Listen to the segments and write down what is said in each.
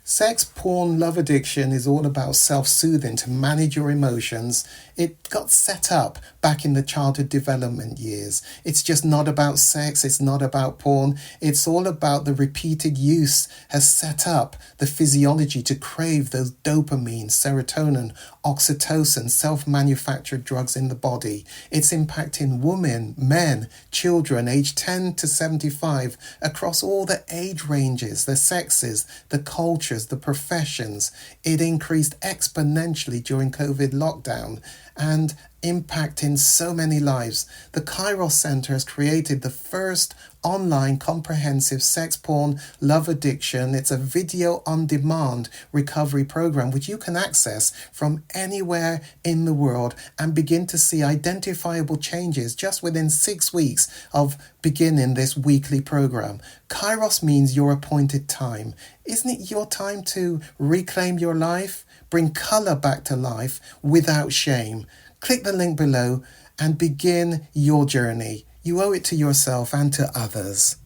Sex, porn, love addiction is all about self-soothing to manage your emotions. It got set up back in the childhood development years. It's just not about sex, it's not about porn. It's all about the repeated use has set up the physiology to crave those dopamine, serotonin, oxytocin, self-manufactured drugs in the body. It's impacting women, men, children aged 10 to 75 across all the age ranges, the sexes, the cultures, the professions. It increased exponentially during COVID lockdown and impacting so many lives. The Kairos Center has created the first online comprehensive sex, porn, love addiction. It's a video on demand recovery program which you can access from anywhere in the world and begin to see identifiable changes just within 6 weeks of beginning this weekly program. Kairos means your appointed time. Isn't it your time to reclaim your life? Bring color back to life without shame. Click the link below and begin your journey. You owe it to yourself and to others.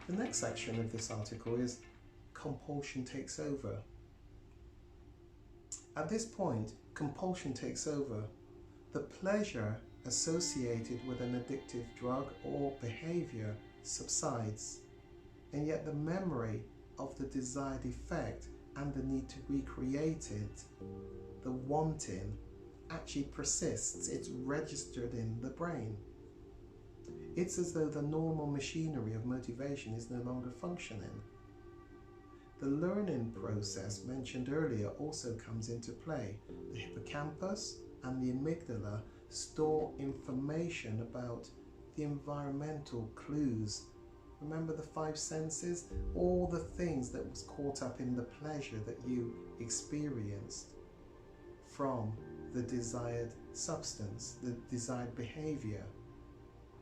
The next section of this article is compulsion takes over. At this point, compulsion takes over. The pleasure associated with an addictive drug or behavior subsides, and yet the memory of the desired effect and the need to recreate it, the wanting, actually persists. It's registered in the brain. It's as though the normal machinery of motivation is no longer functioning. The learning process mentioned earlier also comes into play. The hippocampus and the amygdala store information about the environmental clues. Remember the 5 senses? All the things that was caught up in the pleasure that you experienced from the desired substance, the desired behavior.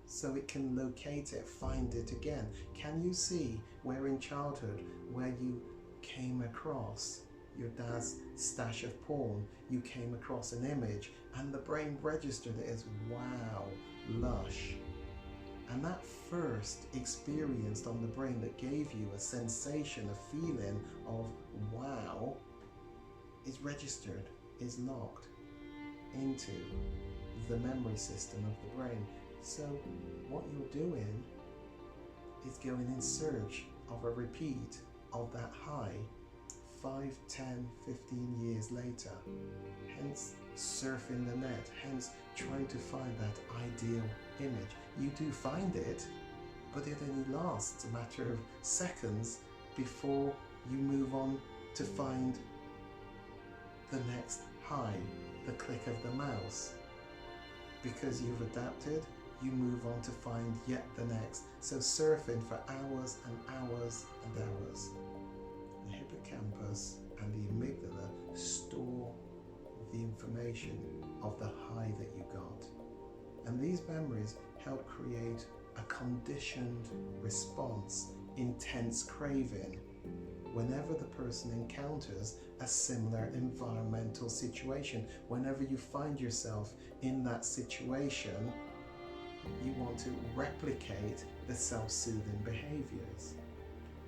So it can locate it, find it again. Can you see where in childhood, where you came across your dad's stash of porn, you came across an image and the brain registered it as wow, lush. And that first experience on the brain that gave you a sensation, a feeling of wow, is registered, is locked into the memory system of the brain. So what you're doing is going in search of a repeat of that high 5, 10, 15 years later. Hence surfing the net, hence trying to find that ideal image. You do find it, but it only lasts a matter of seconds before you move on to find the next high, the click of the mouse. Because you've adapted, you move on to find yet the next. So surfing for hours and hours and hours. The hippocampus and the amygdala store the information of the high that you got. And these memories help create a conditioned response, intense craving, whenever the person encounters a similar environmental situation. Whenever you find yourself in that situation, you want to replicate the self-soothing behaviors.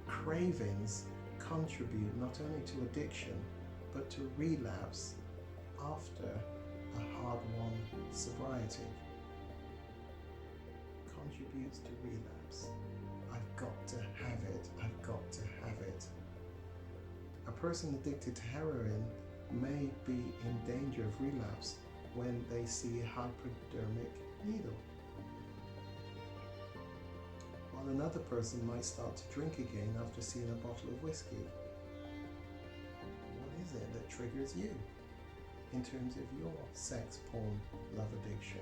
Cravings contribute not only to addiction, but to relapse after a hard-won sobriety. Contributes to relapse. I've got to have it, I've got to have it. A person addicted to heroin may be in danger of relapse when they see a hypodermic needle. While another person might start to drink again after seeing a bottle of whiskey. What is it that triggers you in terms of your sex, porn, love addiction?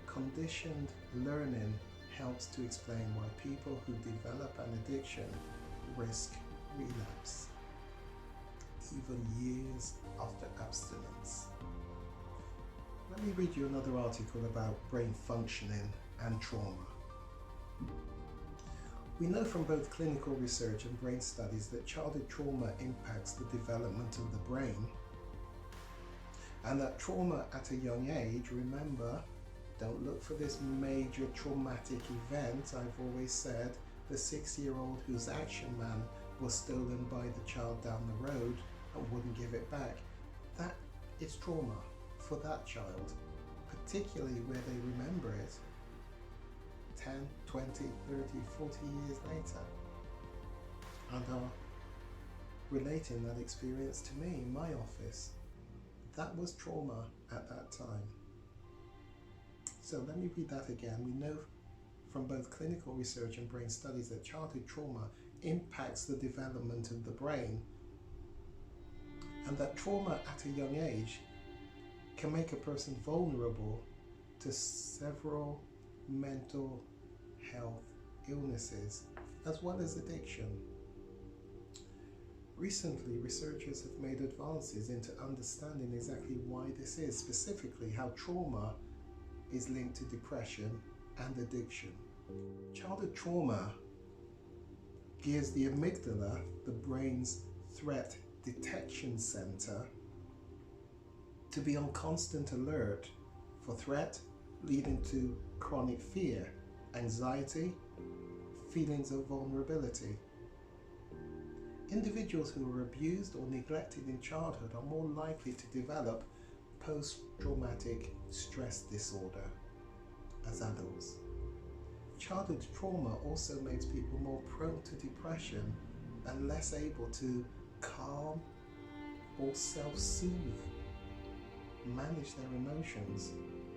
Conditioned learning helps to explain why people who develop an addiction risk relapse, even years after abstinence. Let me read you another article about brain functioning and trauma. We know from both clinical research and brain studies that childhood trauma impacts the development of the brain, and that trauma at a young age, remember, Don't look for this major traumatic event. I've always said the 6-year-old whose action man was stolen by the child down the road and wouldn't give it back. That is trauma for that child, particularly where they remember it 10, 20, 30, 40 years later and are relating that experience to me in my office. That was trauma at that time. So let me read that again. We know from both clinical research and brain studies that childhood trauma impacts the development of the brain, and that trauma at a young age can make a person vulnerable to several mental health illnesses as well as addiction. Recently, researchers have made advances into understanding exactly why this is, specifically how trauma is linked to depression and addiction. Childhood trauma gears the amygdala, the brain's threat detection center, to be on constant alert for threat, leading to chronic fear, anxiety, feelings of vulnerability. Individuals who were abused or neglected in childhood are more likely to develop post-traumatic stress disorder as adults. Childhood trauma also makes people more prone to depression and less able to calm or self-soothe, manage their emotions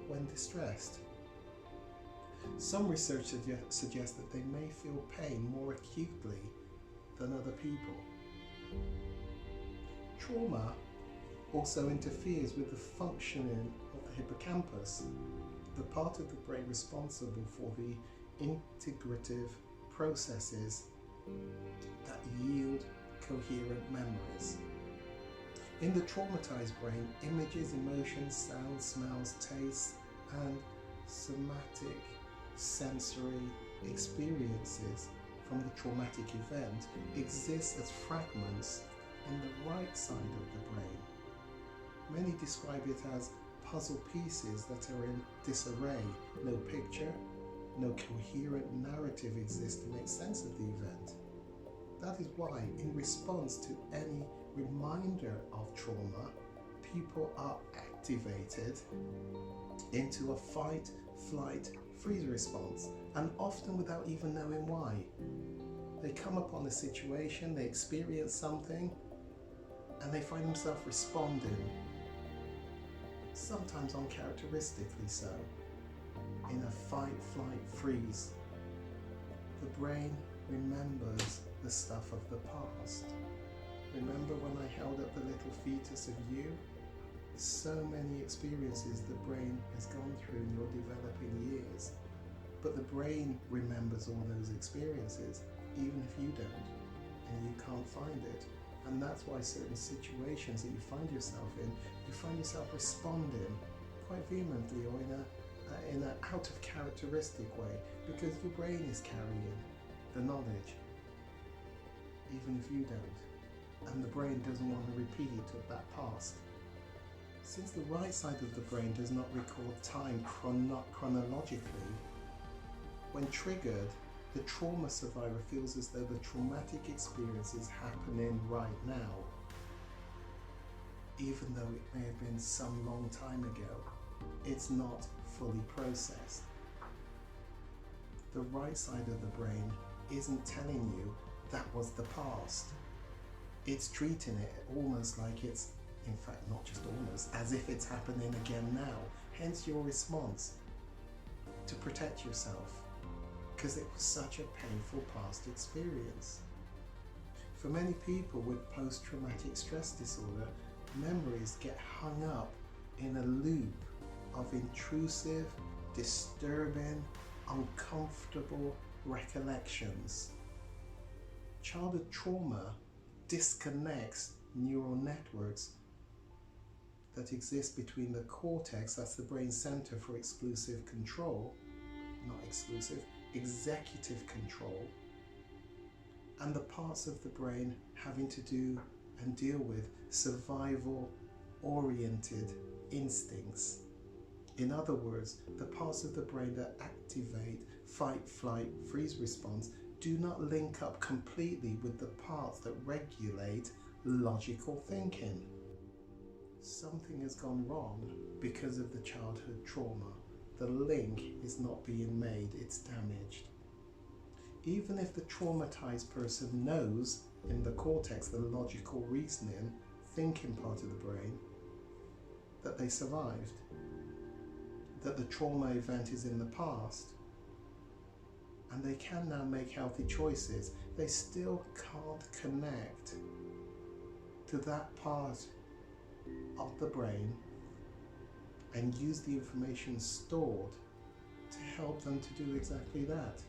when distressed. Some research suggests that they may feel pain more acutely than other people. Trauma also interferes with the functioning of the hippocampus, the part of the brain responsible for the integrative processes that yield coherent memories. In the traumatized brain, images, emotions, sounds, smells, tastes, and somatic sensory experiences from the traumatic event exist as fragments in the right side of the brain. Many describe it as puzzle pieces that are in disarray. No picture, no coherent narrative exists to make sense of the event. That is why, in response to any reminder of trauma, people are activated into a fight, flight, freeze response, and often without even knowing why. They come upon a situation, they experience something, and they find themselves responding, sometimes uncharacteristically so, in a fight, flight, freeze. The brain remembers the stuff of the past. Remember when I held up the little fetus of you? So many experiences the brain has gone through in your developing years. But the brain remembers all those experiences, even if you don't, and you can't find it. And that's why certain situations that you find yourself in, you find yourself responding quite vehemently or in an out of characteristic way, because your brain is carrying the knowledge, even if you don't. And the brain doesn't want to repeat of that past. Since the right side of the brain does not record time chronologically, when triggered, the trauma survivor feels as though the traumatic experience is happening right now, even though it may have been some long time ago. It's not fully processed. The right side of the brain isn't telling you that was the past. It's treating it almost like it's, in fact, not just almost, as if it's happening again now. Hence your response to protect yourself, because it was such a painful past experience. For many people with post-traumatic stress disorder, memories get hung up in a loop of intrusive, disturbing, uncomfortable recollections. Childhood trauma disconnects neural networks that exist between the cortex, that's the brain center for exclusive control, not exclusive, executive control, and the parts of the brain having to do and deal with survival-oriented instincts. In other words, the parts of the brain that activate fight, flight, freeze response do not link up completely with the parts that regulate logical thinking. Something has gone wrong because of the childhood trauma. The link is not being made, it's damaged. Even if the traumatized person knows in the cortex, the logical reasoning, thinking part of the brain, that they survived, that the trauma event is in the past, and they can now make healthy choices, they still can't connect to that part of the brain and use the information stored to help them to do exactly that.